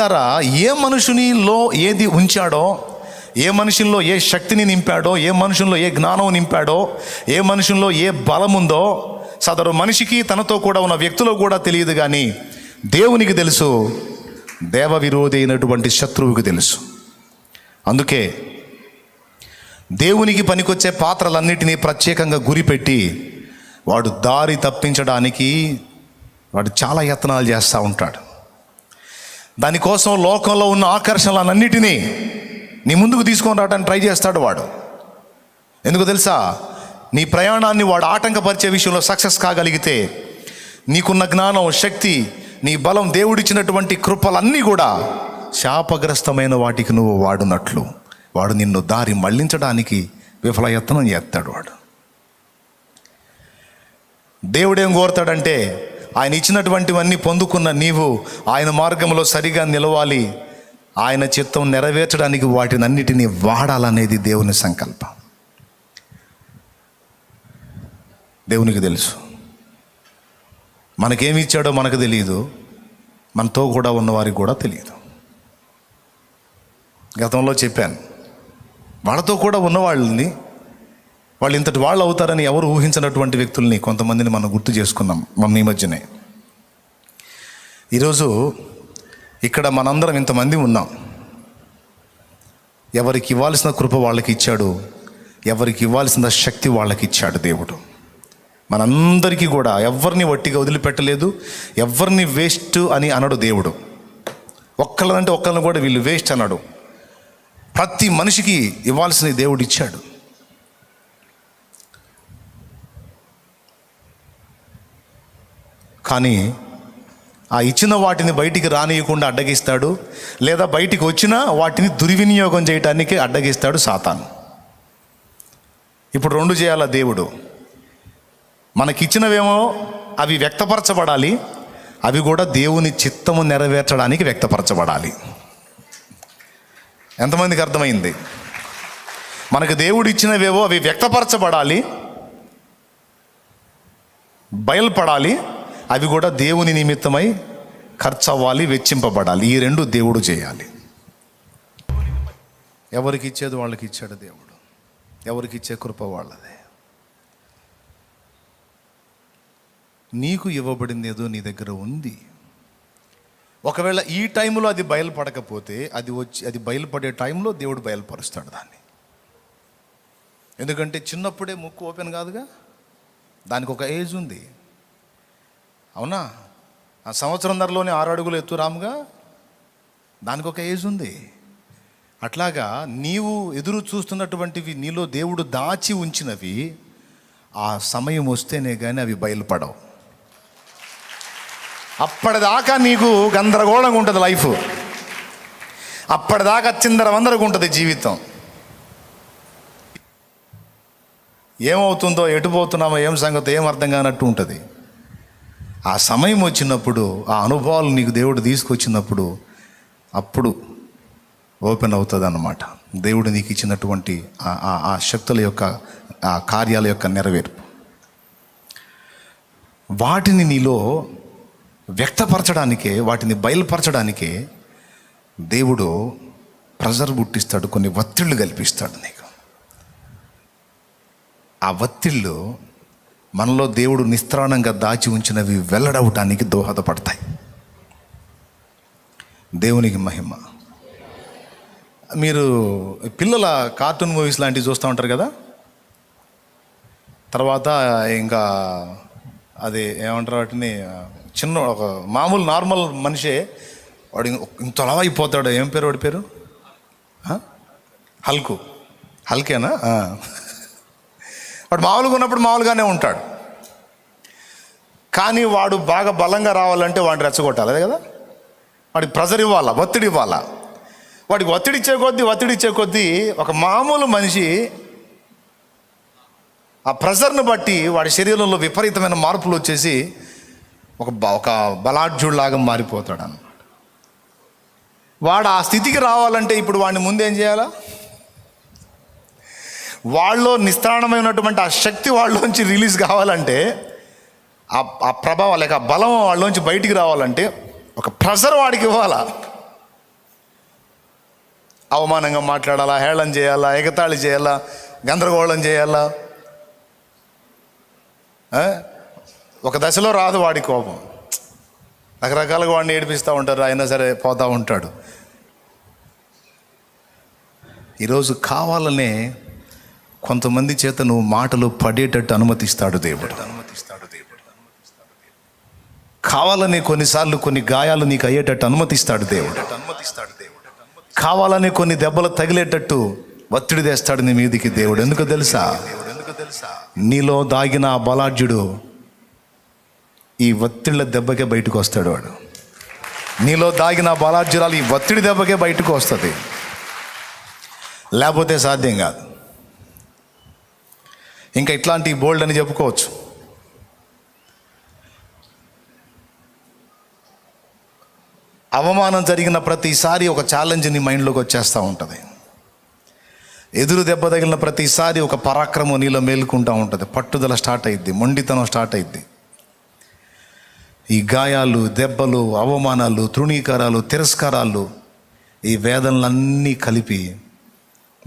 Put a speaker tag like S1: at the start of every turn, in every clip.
S1: ప్రియులారా, ఏ మనుషునిలో ఏది ఉంచాడో, ఏ మనుషుల్లో ఏ శక్తిని నింపాడో, ఏ మనుషుల్లో ఏ జ్ఞానం నింపాడో, ఏ మనుషుల్లో ఏ బలం ఉందో సదరు మనిషికి తనతో కూడా ఉన్న వ్యక్తులు కూడా తెలియదు. కానీ దేవునికి తెలుసు, దేవ విరోధి అయినటువంటి శత్రువుకి తెలుసు. అందుకే దేవునికి పనికొచ్చే పాత్రలన్నిటినీ ప్రత్యేకంగా గురిపెట్టి వాడు దారి తప్పించడానికి వాడు చాలా యత్నాలు చేస్తూ ఉంటాడు. దానికోసం లోకంలో ఉన్న ఆకర్షణలన్నిటినీ నీ ముందుకు తీసుకొని రావడానికి ట్రై చేస్తాడు వాడు. ఎందుకు తెలుసా? నీ ప్రయాణాన్ని వాడు ఆటంకపరిచే విషయంలో సక్సెస్ కాగలిగితే నీకున్న జ్ఞానం, శక్తి, నీ బలం, దేవుడిచ్చినటువంటి కృపలన్నీ కూడా శాపగ్రస్తమైన వాటికి నువ్వు వాడునట్లు వాడు నిన్ను దారి మళ్లించడానికి విఫలయత్నం చేస్తాడు వాడు. దేవుడేం కోరుతాడంటే ఆయన ఇచ్చినటువంటివన్నీ పొందుకున్న నీవు ఆయన మార్గంలో సరిగా నిలవాలి, ఆయన చిత్తం నెరవేర్చడానికి వాటిని అన్నిటినీ వాడాలనేది దేవుని సంకల్పం. దేవునికి తెలుసు. మనకేమి ఇచ్చాడో మనకు తెలియదు, మనతో కూడా ఉన్నవారికి కూడా తెలియదు. గతంలో చెప్పాను, వాళ్ళతో కూడా ఉన్నవాళ్ళని వాళ్ళు ఇంతటి వాళ్ళు అవుతారని ఎవరు ఊహించినటువంటి వ్యక్తుల్ని కొంతమందిని మనం గుర్తు చేసుకున్నాం మన ఈ మధ్యనే. ఈరోజు ఇక్కడ మనందరం ఇంతమంది ఉన్నాం. ఎవరికి ఇవ్వాల్సిన కృప వాళ్ళకి ఇచ్చాడు, ఎవరికి ఇవ్వాల్సిన శక్తి వాళ్ళకి ఇచ్చాడు దేవుడు. మనందరికీ కూడా ఎవరిని వట్టిగా వదిలిపెట్టలేదు, ఎవరిని వేస్ట్ అని అనడు దేవుడు. ఒక్కళ్ళనంటే ఒక్కళ్ళని కూడా వీళ్ళు వేస్ట్ అన్నాడు. ప్రతి మనిషికి ఇవ్వాల్సిన దేవుడు ఇచ్చాడు. కానీ ఆ ఇచ్చిన వాటిని బయటికి రానియకుండా అడ్డగిస్తాడు, లేదా బయటికి వచ్చినా వాటిని దుర్వినియోగం చేయటానికి అడ్డగిస్తాడు సాతాను. ఇప్పుడు రెండు చేయాల దేవుడు. మనకిచ్చినవేమో అవి వ్యక్తపరచబడాలి, అవి కూడా దేవుని చిత్తము నెరవేర్చడానికి వ్యక్తపరచబడాలి. ఎంతమందికి అర్థమైంది? మనకు దేవుడు ఇచ్చినవేవో అవి వ్యక్తపరచబడాలి, బయలుపడాలి, అవి కూడా దేవుని నిమిత్తమై ఖర్చు అవ్వాలి, వెచ్చింపబడాలి. ఈ రెండు దేవుడు చేయాలి. ఎవరికి ఇచ్చేది వాళ్ళకి ఇచ్చాడు దేవుడు, ఎవరికి ఇచ్చే కృప వాళ్ళదే. నీకు ఇవ్వబడింది ఏదో నీ దగ్గర ఉంది. ఒకవేళ ఈ టైంలో అది బయలుపడకపోతే అది బయలుపడే టైంలో దేవుడు బయలుపరుస్తాడు దాన్ని. ఎందుకంటే చిన్నప్పుడే ముక్కు ఓపెన్ కాదుగా, దానికి ఒక ఏజ్ ఉంది. అవునా? ఆ సంవత్సరంన్నరలోనే 6 అడుగులు ఎత్తు రాముగా, దానికి ఒక ఏజ్ ఉంది. అట్లాగా నీవు ఎదురు చూస్తున్నటువంటివి, నీలో దేవుడు దాచి ఉంచినవి, ఆ సమయం వస్తేనే కానీ అవి బయలుపడవు. అప్పటిదాకా నీకు గందరగోళంగా ఉంటుంది లైఫ్, అప్పటిదాకా చిందరవందరగా ఉంటుంది జీవితం. ఏమవుతుందో, ఎటుపోతున్నామో, ఏం సంగతో ఏం అర్థం కానట్టు ఉంటుంది. ఆ సమయం వచ్చినప్పుడు, ఆ అనుభవాలు నీకు దేవుడు తీసుకొచ్చినప్పుడు అప్పుడు ఓపెన్ అవుతుంది అన్నమాట. దేవుడు నీకు ఇచ్చినటువంటి ఆ శక్తుల యొక్క, ఆ కార్యాల యొక్క నెరవేర్పు. వాటిని నీలో వ్యక్తపరచడానికే, వాటిని బయలుపరచడానికే దేవుడు ప్రెజర్ పుట్టిస్తాడు, కొన్ని ఒత్తిళ్ళు కల్పిస్తాడు నీకు. ఆ ఒత్తిళ్ళు మనలో దేవుడు నిస్త్రాణంగా దాచి ఉంచినవి వెల్లడవటానికి దోహదపడతాయి. దేవునికి మహిమ. మీరు పిల్లల కార్టూన్ మూవీస్ లాంటివి చూస్తూ ఉంటారు కదా, తర్వాత ఇంకా అది ఏమంటారు వాటిని, చిన్న ఒక మామూలు నార్మల్ మనిషే వాడు ఇంతలా అయిపోతాడు. ఏం పేరు వాడి పేరు? హల్కేనా? వాడు మామూలుగా ఉన్నప్పుడు మామూలుగానే ఉంటాడు. కానీ వాడు బాగా బలంగా రావాలంటే వాడిని రెచ్చగొట్టాలి, అదే కదా. వాడికి ప్రెజర్ ఇవ్వాలా, ఒత్తిడి ఇవ్వాలా. వాడికి ఒత్తిడిచ్చే కొద్దీ ఒక మామూలు మనిషి ఆ ప్రెజర్ని బట్టి వాడి శరీరంలో విపరీతమైన మార్పులు వచ్చేసి ఒక బలాఢ్యుడిలాగా మారిపోతాడు అన్నమాట. వాడు ఆ స్థితికి రావాలంటే ఇప్పుడు వాడిని ముందేం చేయాలా? వాళ్ళలో నిస్త్రాణమైనటువంటి ఆ శక్తి వాళ్ళలోంచి రిలీజ్ కావాలంటే, ఆ ప్రభావం లేక ఆ బలం వాళ్ళలోంచి బయటికి రావాలంటే ఒక ప్రెజర్ వాడికి ఇవ్వాలా. అవమానంగా మాట్లాడాలా, హేళన చేయాలా, ఎగతాళి చేయాలా, గందరగోళం చేయాలా. ఒక దశలో రాదు వాడి కోపం, రకరకాలుగా వాడిని ఏడిపిస్తూ ఉంటారు, అయినా సరే పోతూ ఉంటాడు. ఈరోజు కావాలనే కొంతమంది చేత నువ్వు మాటలు పడేటట్టు అనుమతిస్తాడు దేవుడు. కావాలని కొన్నిసార్లు కొన్ని గాయాలు నీకు అయ్యేటట్టు అనుమతిస్తాడు దేవుడు. కావాలని కొన్ని దెబ్బలు తగిలేటట్టు ఒత్తిడి తెస్తాడు నీ మీదికి దేవుడు. ఎందుకు తెలుసా? నీలో దాగిన ఆ బలాఢ్యుడు ఈ ఒత్తిళ్ళ దెబ్బకే బయటకు వస్తాడు. వాడు నీలో దాగిన బలాఢ్యురాలు ఈ ఒత్తిడి దెబ్బకే బయటకు వస్తుంది, లేకపోతే సాధ్యం కాదు. ఇంకా ఇట్లాంటి బోల్డ్ అని చెప్పుకోవచ్చు. అవమానం జరిగిన ప్రతిసారి ఒక ఛాలెంజ్ నీ మైండ్లోకి వచ్చేస్తూ ఉంటుంది. ఎదురు దెబ్బ తగిలిన ప్రతిసారి ఒక పరాక్రమం నీలో మేలుకుంటూ ఉంటుంది. పట్టుదల స్టార్ట్ అయ్యిద్ది, మొండితనం స్టార్ట్ అయ్యిద్ది. ఈ గాయాలు, దెబ్బలు, అవమానాలు, తృణీకారాలు, తిరస్కారాలు, ఈ వేదనలన్నీ కలిపి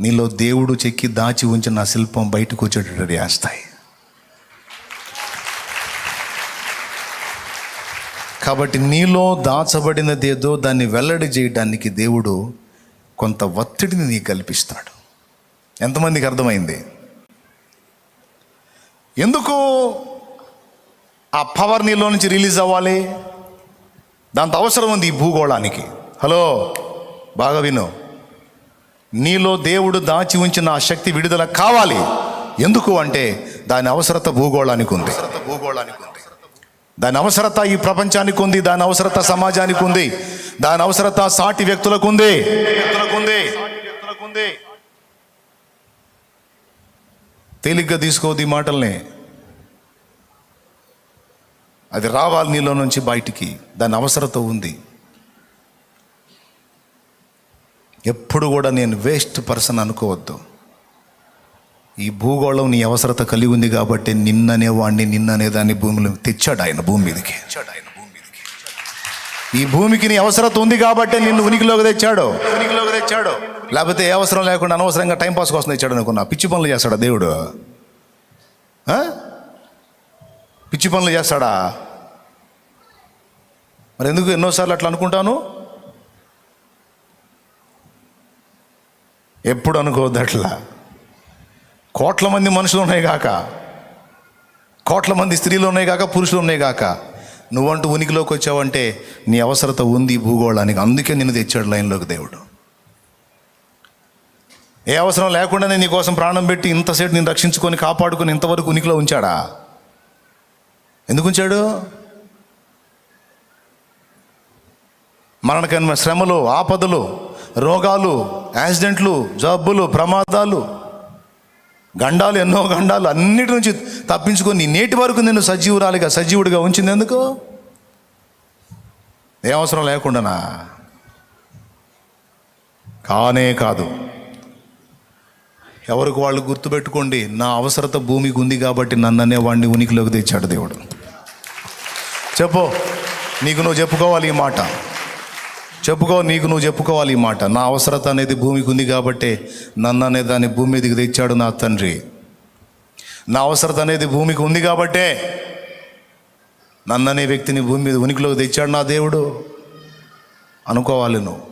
S1: నీలో దేవుడు చెక్కి దాచి ఉంచిన నా శిల్పం బయటకు వచ్చేటట్టు చేస్తాయి. కాబట్టి నీలో దాచబడినదేదో దాన్ని వెల్లడి చేయడానికి దేవుడు కొంత ఒత్తిడిని నీకు కల్పిస్తాడు. ఎంతమందికి అర్థమైంది? ఎందుకు ఆ పవర్ నీలో నుంచి రిలీజ్ అవ్వాలి? దాంతో అవసరం ఉంది ఈ భూగోళానికి. హలో, బాగా విను. నీలో దేవుడు దాచి ఉంచిన ఆ శక్తి విడుదల కావాలి. ఎందుకు అంటే దాని అవసరత భూగోళానికి ఉంది. దాని అవసరత ఈ ప్రపంచానికి ఉంది, దాని అవసరత సమాజానికి ఉంది, దాని అవసరత సాటి వ్యక్తులకు ఉంది. తేలిగ్గా తీసుకోవద్దు ఈ మాటల్ని. అది రావాలి నీలో నుంచి బయటికి. దాని అవసరత ఉంది. ఎప్పుడు కూడా నేను వేస్ట్ పర్సన్ అనుకోవద్దు. ఈ భూగోళం నీ అవసరత కలిగి ఉంది కాబట్టి నిన్ననేవాడిని, నిన్ననేదాన్ని భూమిలో తెచ్చాడు ఆయన, భూమి మీదకి. ఈ భూమికి నీ అవసరత ఉంది కాబట్టి నిన్ను ఉనికిలోకి తెచ్చాడు. లేకపోతే ఏ అవసరం లేకుండా అనవసరంగా టైంపాస్ కోసం తెచ్చాడు అనుకున్నా. పిచ్చి పనులు చేస్తాడా దేవుడు? పిచ్చి పనులు చేస్తాడా? మరి ఎందుకు ఎన్నోసార్లు అట్లా అనుకుంటాను? ఎప్పుడు అనుకోవద్దు అట్లా. కోట్ల మంది మనుషులు ఉన్నాయి కాక, కోట్ల మంది స్త్రీలు ఉన్నాయి కాక, పురుషులు ఉన్నాయి కాక, నువ్వంటూ ఉనికిలోకి వచ్చావంటే నీ అవసరత ఉంది భూగోళానికి. అందుకే నిన్ను తెచ్చాడు లైన్లోకి దేవుడు. ఏ అవసరం లేకుండానే నీ కోసం ప్రాణం పెట్టి ఇంతసేపు నేను రక్షించుకొని కాపాడుకొని ఇంతవరకు ఉనికిలో ఉంచాడా? ఎందుకు ఉంచాడు? మరణకరమైన శ్రమలు, ఆపదలు, రోగాలు, యాక్సిడెంట్లు, జబ్బులు, ప్రమాదాలు, గండాలు, ఎన్నో గండాలు అన్నిటి నుంచి తప్పించుకొని నేటి వరకు నిన్ను సజీవుడిగా ఉంచింది ఎందుకు? ఏ అవసరం లేకుండానా? కానే కాదు. ఎవరికి వాళ్ళు గుర్తుపెట్టుకోండి, నా అవసరత భూమికి ఉంది కాబట్టి నన్ను అనేవాడిని ఉనికిలోకి తెచ్చాడు దేవుడు. చెప్పు, నీకు నువ్వు చెప్పుకోవాలి ఈ మాట. నీకు నువ్వు చెప్పుకోవాలి ఈ మాట. నా అవసరత అనేది భూమికి ఉంది కాబట్టి నన్ను అనే దాన్ని భూమి మీదకి తెచ్చాడు నా తండ్రి. నా అవసరత అనేది భూమికి ఉంది కాబట్టే నన్ను అనే వ్యక్తిని భూమి మీద ఉనికిలోకి తెచ్చాడు నా దేవుడు అనుకోవాలి నువ్వు.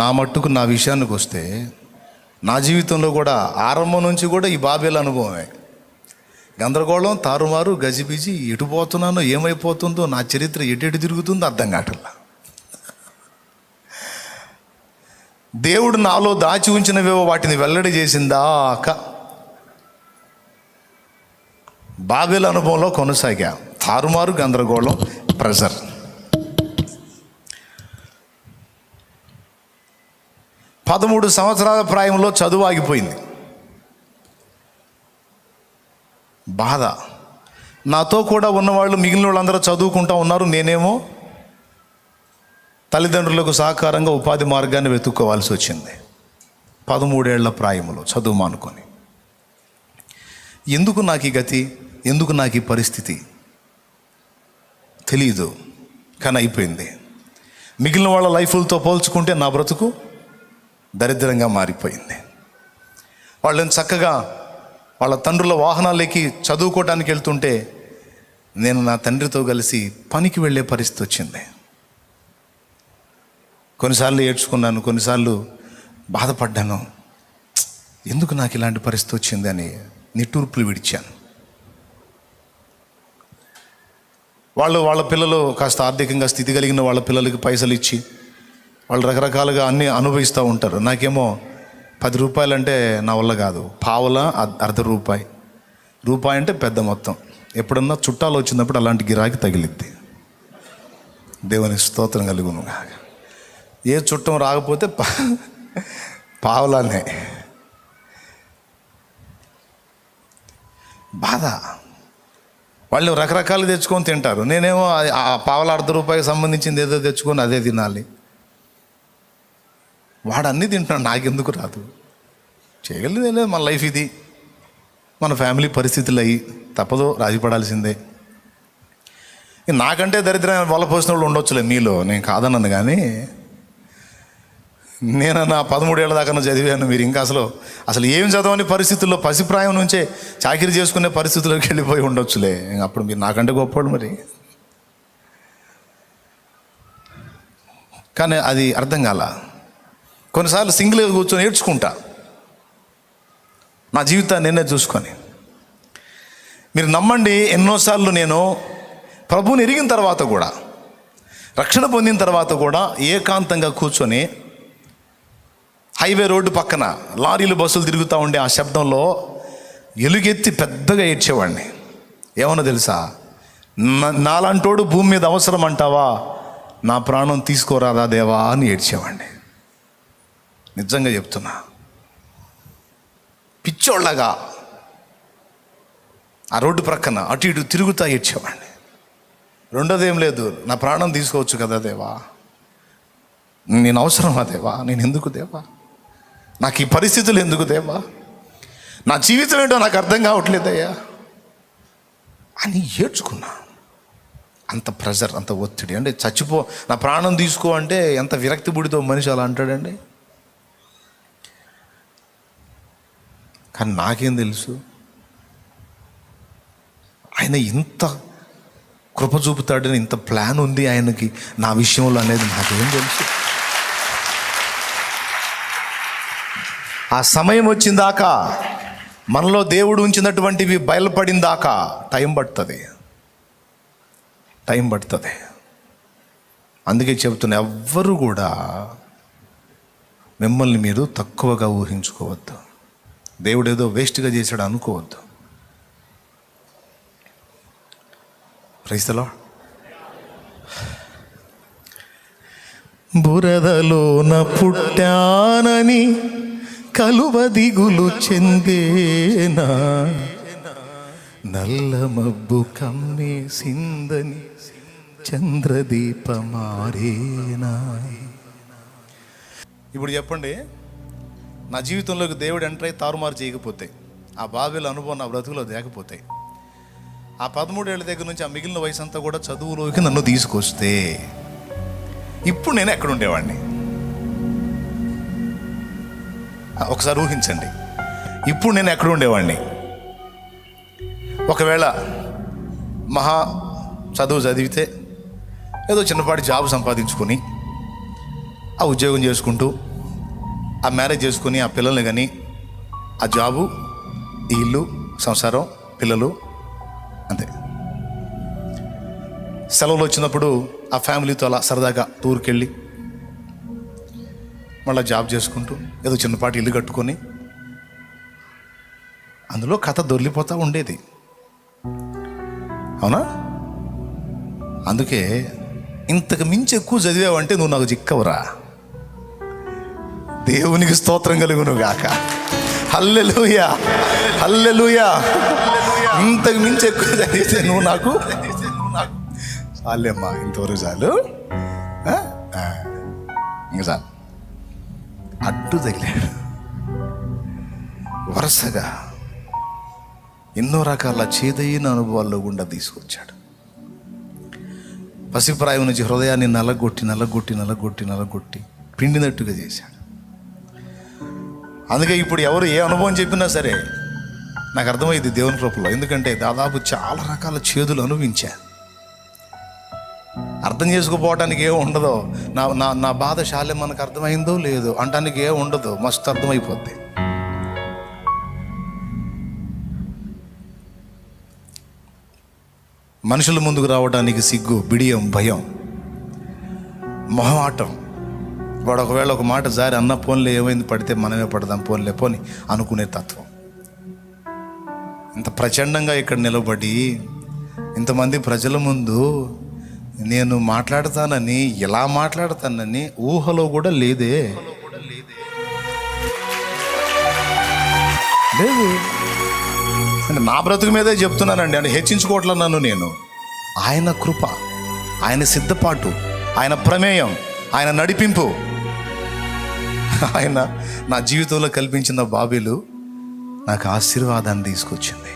S1: నా మట్టుకు నా విషయానికి వస్తే నా జీవితంలో కూడా ఆరంభం నుంచి కూడా ఈ బాబేల అనుభవమే. గందరగోళం, తారుమారు, గజిబిజి, ఎటు పోతున్నానో, ఏమైపోతుందో, నా చరిత్ర ఎటు తిరుగుతుందో అర్థం కావట్లా. దేవుడు నాలో దాచి ఉంచినవేవో వాటిని వెల్లడి చేసిందాక బాబేల అనుభవంలో కొనసాగా. తారుమారు, గందరగోళం, ప్రెజర్. పదమూడు సంవత్సరాల ప్రాయంలో చదువు ఆగిపోయింది. బాధ. నాతో కూడా ఉన్నవాళ్ళు, మిగిలిన వాళ్ళందరూ చదువుకుంటూ ఉన్నారు. నేనేమో తల్లిదండ్రులకు సహకారంగా ఉపాధి మార్గాన్ని వెతుక్కోవాల్సి వచ్చింది. 13 ఏళ్ల ప్రాయంలో చదువు మానుకొని. ఎందుకు నాకు ఈ గతి, ఎందుకు నాకు ఈ పరిస్థితి తెలీదు, కానీ అయిపోయింది. మిగిలిన వాళ్ళ లైఫ్లతో పోల్చుకుంటే నా బ్రతుకు దరిద్రంగా మారిపోయింది. వాళ్ళని చక్కగా వాళ్ళ తండ్రుల వాహనాలకి చదువుకోవడానికి వెళ్తుంటే నేను నా తండ్రితో కలిసి పనికి వెళ్ళే పరిస్థితి వచ్చింది. కొన్నిసార్లు ఏడ్చుకున్నాను, కొన్నిసార్లు బాధపడ్డాను. ఎందుకు నాకు ఇలాంటి పరిస్థితి వచ్చింది అని నిట్టూర్పులు విడిచాను. వాళ్ళ పిల్లలు కాస్త ఆర్థికంగా స్థితి కలిగిన వాళ్ళ పిల్లలకి పైసలు ఇచ్చి వాళ్ళు రకరకాలుగా అన్నీ అనుభవిస్తూ ఉంటారు. నాకేమో 10 రూపాయలు అంటే నా వల్ల కాదు. పావల, అర్ధ రూపాయి, రూపాయి అంటే పెద్ద మొత్తం. ఎప్పుడన్నా చుట్టాలు వచ్చినప్పుడు అలాంటి గిరాకీ తగిలిద్ది. దేవుని స్తోత్రం కలుగును. ఏ చుట్టం రాకపోతే పావలానే. బాధ. వాళ్ళు రకరకాలు తెచ్చుకొని తింటారు, నేనేమో ఆ పావల అర్ధ రూపాయికి సంబంధించింది ఏదో తెచ్చుకొని అదే తినాలి. వాడు అన్నీ తింటున్నాడు, నాకెందుకు రాదు? చేయగలిగేదే లేదు. మన లైఫ్ ఇది, మన ఫ్యామిలీ పరిస్థితులు అయ్యి తప్పదు, రాజీపడాల్సిందే. నాకంటే దరిద్రం వల్ల పోసిన వాళ్ళు ఉండొచ్చులే మీలో, నేను కాదన్నాను. కానీ నేను నా 13 ఏళ్ళ దాకా చదివాను. మీరు ఇంకా అసలు ఏం చదవని పరిస్థితుల్లో పసిప్రాయం నుంచే చాకిరీ చేసుకునే పరిస్థితుల్లోకి వెళ్ళిపోయి ఉండొచ్చులే. అప్పుడు మీరు నాకంటే గొప్పవాడు మరి. కానీ అది అర్థం కాల. కొన్నిసార్లు సింగిల్గా కూర్చొని ఏడ్చుకుంటా నా జీవితాన్ని నేనే చూసుకొని. మీరు నమ్మండి, ఎన్నోసార్లు నేను ప్రభువుని ఎరిగిన తర్వాత కూడా, రక్షణ పొందిన తర్వాత కూడా ఏకాంతంగా కూర్చొని హైవే రోడ్డు పక్కన లారీలు బస్సులు తిరుగుతూ ఉండే ఆ శబ్దంలో ఎలుగెత్తి పెద్దగా ఏడ్చేవాడిని. ఏమన్నా తెలుసా? నాలాంటోడు భూమి మీద అవసరం అంటావా, నా ప్రాణం తీసుకోరాదా దేవా అని ఏడ్చేవాడిని. నిజంగా చెప్తున్నా, పిచ్చోళ్ళగా ఆ రోడ్డు ప్రక్కన అటు ఇటు తిరుగుతా ఏడ్చేవాడిని. రెండోది ఏం లేదు, నా ప్రాణం తీసుకోవచ్చు కదా దేవా, నేను అవసరమా దేవా, నేను ఎందుకు దేవా, నాకు ఈ పరిస్థితులు ఎందుకు దేవా, నా జీవితం ఏంటో నాకు అర్థం కావట్లేదయ్యా అని ఏడ్చుకున్నా. అంత ప్రెజర్, అంత ఒత్తిడి. అంటే నా ప్రాణం తీసుకో అంటే ఎంత విరక్తి బుడితో మనిషి అలా అంటాడండి. కానీ నాకేం తెలుసు ఆయన ఇంత కృప చూపుతాడని, ఇంత ప్లాన్ ఉంది ఆయనకి నా విషయంలో అనేది నాకేం తెలుసు. ఆ సమయం వచ్చిందాకా, మనలో దేవుడు ఉంచినటువంటివి బయలుపడిందాకా టైం పడుతుంది. అందుకే చెబుతున్నా, ఎవ్వరు కూడా మిమ్మల్ని మీరు తక్కువగా ఊహించుకోవద్దు. దేవుడు ఏదో వేస్ట్గా చేశాడు అనుకోవద్దు. Praise the lord. బురదలోన పుట్టానని కలువ దిగులు చెందేనా, నల్ల మబ్బు కమ్మేసిందని చంద్రదీపమారేనా. ఇప్పుడు చెప్పండి, నా జీవితంలోకి దేవుడు ఎంటర్ అయి తారుమారు చేయకపోతే, ఆ బాబేల అనుభవం నా బ్రతుకులో లేకపోతే, ఆ 13 ఏళ్ళ దగ్గర నుంచి ఆ మిగిలిన వయసు అంతా కూడా చదువులోకి నన్ను తీసుకొస్తే, ఇప్పుడు నేను ఎక్కడ ఉండేవాడిని? ఒకసారి ఊహించండి, ఇప్పుడు నేను ఎక్కడ ఉండేవాడిని? ఒకవేళ మహా చదువు చదివితే ఏదో చిన్నపాటి జాబ్ సంపాదించుకొని ఆ ఉద్యోగం చేసుకుంటూ ఆ మ్యారేజ్ చేసుకుని ఆ పిల్లల్ని కానీ, ఆ జాబు, ఈ ఇల్లు, సంసారం, పిల్లలు, అంతే. సెలవులు వచ్చినప్పుడు ఆ ఫ్యామిలీతో అలా సరదాగా టూర్కి వెళ్ళి మళ్ళీ జాబ్ చేసుకుంటూ ఏదో చిన్నపాటి ఇల్లు కట్టుకొని అందులో కథ దొర్లిపోతూ ఉండేది. అవునా? అందుకే ఇంతకు మించి ఎక్కువ చదివావంటే నువ్వు నాకు చిక్కవురా. దేవునికి స్తోత్రం కలుగును గాక. హల్లెలూయా, హల్లెలూయా. ఇంతకు మించి ఎక్కువ చదివితే నువ్వు నాకు చాలేమ్మా, ఇంతవరకు చాలు, ఇంకా చాలు. అడ్డు తగిలాడు వరుసగా. ఎన్నో రకాల చేదైన అనుభవాల్లో గుండా తీసుకొచ్చాడు. పసిప్రాయం నుంచి హృదయాన్ని నలగొట్టి పిండినట్టుగా చేశాడు. అందుకే ఇప్పుడు ఎవరు ఏ అనుభవం చెప్పినా సరే నాకు అర్థమైంది దేవుని కృపలో. ఎందుకంటే దాదాపు చాలా రకాల చేదులు అనుభవించా. అర్థం చేసుకోపోవటానికి ఏం ఉండదో, నా బాధ శాల్యం మనకు అర్థమైందో లేదో అంటానికి ఏం ఉండదు, మస్తు అర్థమైపోద్ది. మనుషుల ముందుకు రావడానికి సిగ్గు, బిడియం, భయం, మొహమాటం. వాడు ఒకవేళ ఒక మాట జారి అన్న పోన్లే ఏమైంది, పడితే మనమే పడదాం, పోని అనుకునే తత్వం. ఇంత ప్రచండంగా ఇక్కడ నిలబడి ఇంతమంది ప్రజల ముందు నేను మాట్లాడతానని, ఎలా మాట్లాడతానని ఊహలో కూడా లేదు. నా బ్రతుకు మీదే చెప్తున్నానండి అని హెచ్చించుకోవట్లే నన్ను నేను. ఆయన కృప, ఆయన సిద్ధపాటు, ఆయన ప్రమేయం, ఆయన నడిపింపు, ఆయన నా జీవితంలో కల్పించిన బాబీలు నాకు ఆశీర్వాదాన్ని తీసుకొచ్చింది.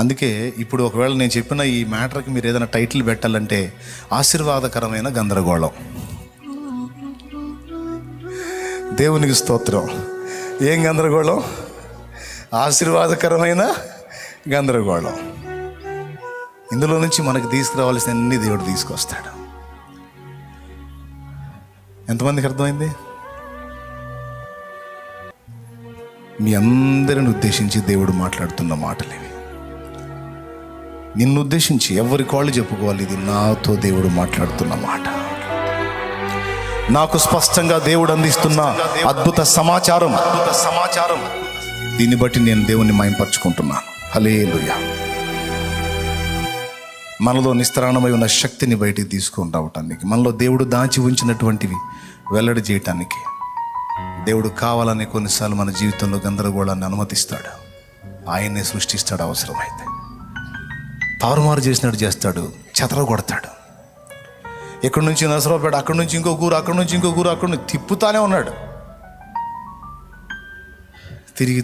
S1: అందుకే ఇప్పుడు ఒకవేళ నేను చెప్పిన ఈ మ్యాటర్కి మీరు ఏదైనా టైటిల్ పెట్టాలంటే ఆశీర్వాదకరమైన గందరగోళం. దేవునికి స్తోత్రం. ఏం గందరగోళం? ఆశీర్వాదకరమైన గందరగోళం. ఇందులో నుంచి మనకు తీసుకురావాల్సిన అన్ని దేవుడు తీసుకొస్తాడు. ఎంతమందికి అర్థమైంది? మీ అందరిని ఉద్దేశించి దేవుడు మాట్లాడుతున్న మాటలు ఇవి. నిన్ను ఉద్దేశించి ఎవరి కాళ్ళు చెప్పుకోవాలి, ఇది నాతో దేవుడు మాట్లాడుతున్న మాట. నాకు స్పష్టంగా దేవుడు అందిస్తున్న అద్భుత సమాచారం. దీన్ని బట్టి నేను దేవుణ్ణి మహిమపరుచుకుంటున్నాను. హల్లెలూయా. మనలో నిస్త్రాణమై ఉన్న శక్తిని బయటికి తీసుకొని రావటానికి, మనలో దేవుడు దాచి ఉంచినటువంటివి వెల్లడి చేయటానికి దేవుడు కావాలని కొన్నిసార్లు మన జీవితంలో గందరగోళాన్ని అనుమతిస్తాడు. ఆయన్నే సృష్టిస్తాడు. అవసరమైతే తారుమారు చేసినట్టు చేస్తాడు, చెతరగొడతాడు. ఎక్కడి నుంచి నసరావుపేట, అక్కడి నుంచి ఇంకో ఊరు, అక్కడి నుంచి ఇంకో ఊరు, అక్కడి నుంచి తిప్పుతానే ఉన్నాడు. తిరిగి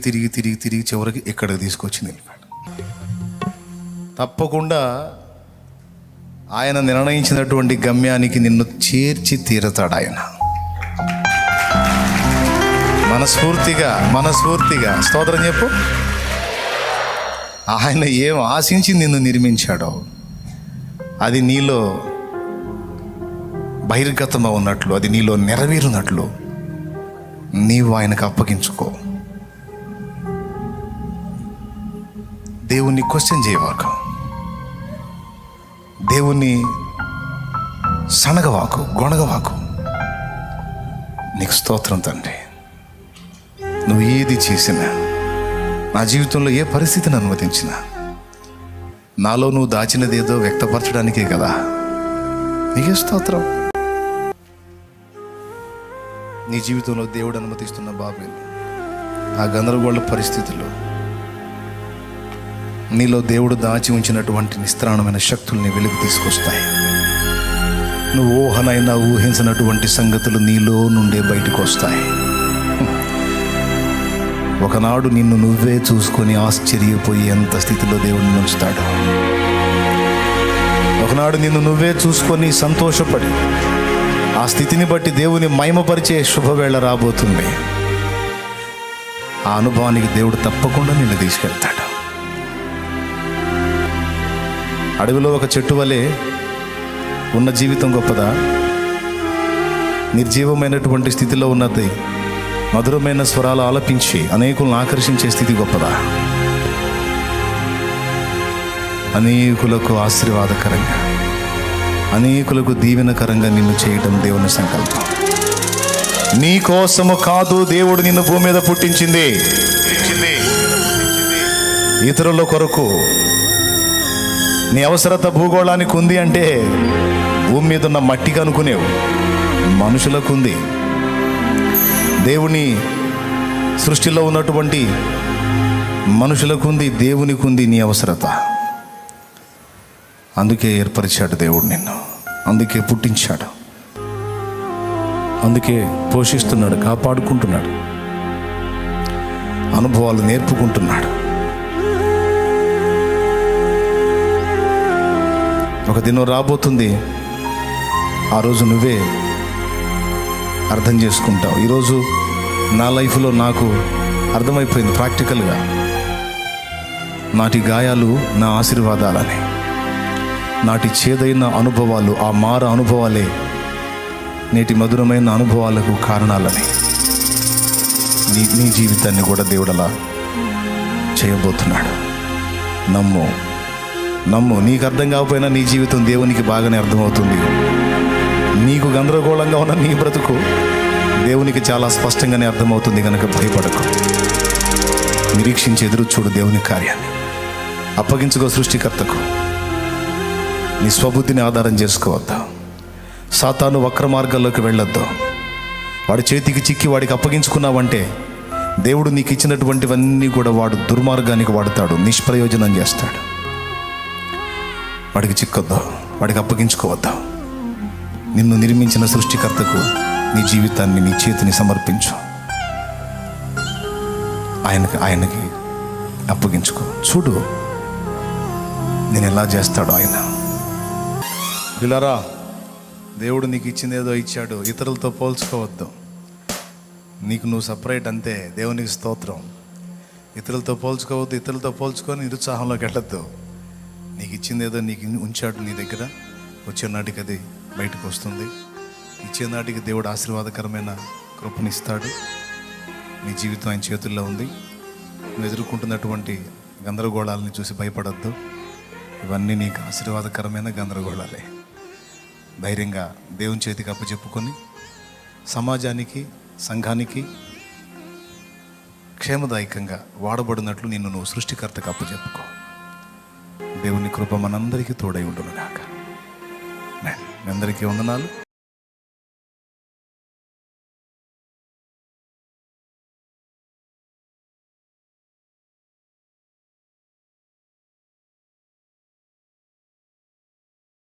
S1: చివరికి ఇక్కడికి తీసుకొచ్చి నిలిపాడు. తప్పకుండా ఆయన నిర్ణయించినటువంటి గమ్యానికి నిన్ను చేర్చి తీరతాడు. ఆయన మనస్ఫూర్తిగా స్తోత్రం చెప్పు. ఆయన ఏం ఆశించి నిన్ను నిర్మించాడో అది నీలో బహిర్గతమై ఉన్నట్లు, అది నీలో నెరవేరునట్లు నీవు ఆయనకు అప్పగించుకో. దేవుణ్ణి క్వశ్చన్ చేయవాకు, దేవుణ్ణి సనగవాకు, గొణగవాకు. నీకు స్తోత్రం తండ్రి. నువ్వు ఏది చేసినా, నా జీవితంలో ఏ పరిస్థితిని అనుమతించినా, నాలో నువ్వు దాచినది ఏదో వ్యక్తపరచడానికే కదా. నీకే స్తోత్రం. నీ జీవితంలో దేవుడు అనుమతిస్తున్న బాబేలు, ఆ గందరగోళ పరిస్థితుల్లో నీలో దేవుడు దాచి ఉంచినటువంటి నిస్త్రాణమైన శక్తుల్ని వెలుగు తీసుకొస్తాయి. నువ్వు ఊహనైనా ఊహించినటువంటి సంగతులు నీలో నుండే బయటకు వస్తాయి. ఒకనాడు నిన్ను నువ్వే చూసుకొని ఆశ్చర్యపోయేంత స్థితిలో దేవుడిని ఉంచుతాడు. ఒకనాడు నిన్ను నువ్వే చూసుకొని సంతోషపడి ఆ స్థితిని బట్టి దేవుని మహిమపరిచే శుభవేళ రాబోతుంది. ఆ అనుభవానికి దేవుడు తప్పకుండా నిన్ను తీసుకెళ్తాడు. అడవిలో ఒక చెట్టు వలె ఉన్న జీవితం గొప్పదా? నిర్జీవమైనటువంటి స్థితిలో ఉన్నది మధురమైన స్వరాలు ఆలపించి అనేకులను ఆకర్షించే స్థితి గొప్పదా? అనేకులకు ఆశీర్వాదకరంగా, అనేకులకు దీవెనకరంగా నిన్ను చేయడం దేవుని సంకల్పం. నీ కోసము కాదు దేవుడు నిన్ను భూమి మీద పుట్టించింది, ఇతరుల కొరకు. నీ అవసరత భూగోళానికి ఉంది అంటే భూమి మీద ఉన్న మట్టికి అనుకునేవు, మనుషులకు ఉంది. దేవుని సృష్టిలో ఉన్నటువంటి మనుషులకు ఉంది, దేవునికి ఉంది నీ అవసరత. అందుకే ఏర్పరిచాడు దేవుడు నిన్ను, అందుకే పుట్టించాడు, అందుకే పోషిస్తున్నాడు, కాపాడుకుంటున్నాడు, అనుభవాలు నేర్పుకుంటున్నాడు. ఒక దినం రాబోతుంది, ఆ రోజు నువ్వే అర్థం చేసుకుంటావు. ఈరోజు నా లైఫ్లో నాకు అర్థమైపోయింది ప్రాక్టికల్గా, నాటి గాయాలు నా ఆశీర్వాదాలని, నాటి చేదైన అనుభవాలు, ఆ మార అనుభవాలే నేటి మధురమైన అనుభవాలకు కారణాలని. నీ జీవితాన్ని కూడా దేవుడు అలా చేయబోతున్నాడు. నమ్ము. నీకు అర్థం కాకపోయినా నీ జీవితం దేవునికి బాగానే అర్థమవుతుంది. నీకు గందరగోళంగా ఉన్న నీ బ్రతుకు దేవునికి చాలా స్పష్టంగానే అర్థమవుతుంది. కనుక భయపడకు, నిరీక్షించి ఎదురు చూడు దేవుని కార్యాన్ని. అప్పగించుకో సృష్టికర్తకు. నీ స్వబుద్ధిని ఆధారం చేసుకోవద్దు. సాతాను వక్ర మార్గాల్లోకి వెళ్ళొద్దు. వాడి చేతికి చిక్కి వాడికి అప్పగించుకున్నావంటే దేవుడు నీకు ఇచ్చినటువంటివన్నీ కూడా వాడు దుర్మార్గానికి వాడతాడు, నిష్ప్రయోజనం చేస్తాడు. వాడికి చిక్కొద్దు, వాడికి అప్పగించుకోవద్దు. నిన్ను నిర్మించిన సృష్టికర్తకు నీ జీవితాన్ని, నీ చేతిని సమర్పించు. ఆయనకి అప్పగించుకో. చూడు నేను ఎలా చేస్తాడు ఆయన. పిల్లరా, దేవుడు నీకు ఇచ్చింది ఏదో ఇచ్చాడు, ఇతరులతో పోల్చుకోవద్దు. నీకు నువ్వు సపరేట్ అంతే. దేవునికి స్తోత్రం. ఇతరులతో పోల్చుకోవద్దు. ఇతరులతో పోల్చుకొని నిరుత్సాహంలోకి వెళ్ళొద్దు. నీకు ఇచ్చింది ఏదో నీకు ఉంచాడు నీ దగ్గర. వచ్చే నాటికి అది బయటకు వస్తుంది. ఇచ్చే నాటికి దేవుడు ఆశీర్వాదకరమైన కృపనిస్తాడు. నీ జీవితం ఆయన చేతుల్లో ఉంది. నువ్వు ఎదుర్కొంటున్నటువంటి గందరగోళాలని చూసి భయపడద్దు. ఇవన్నీ నీకు ఆశీర్వాదకరమైన గందరగోళాలే. ధైర్యంగా దేవుని చేతికి అప్పచెప్పుకొని సమాజానికి, సంఘానికి క్షేమదాయకంగా వాడబడినట్లు నిన్ను నువ్వు సృష్టికర్తకు అప్పచెప్పుకో. దేవుని కృప మనందరికీ తోడై ఉండును గాక. మీ అందరికీ వందనాలు.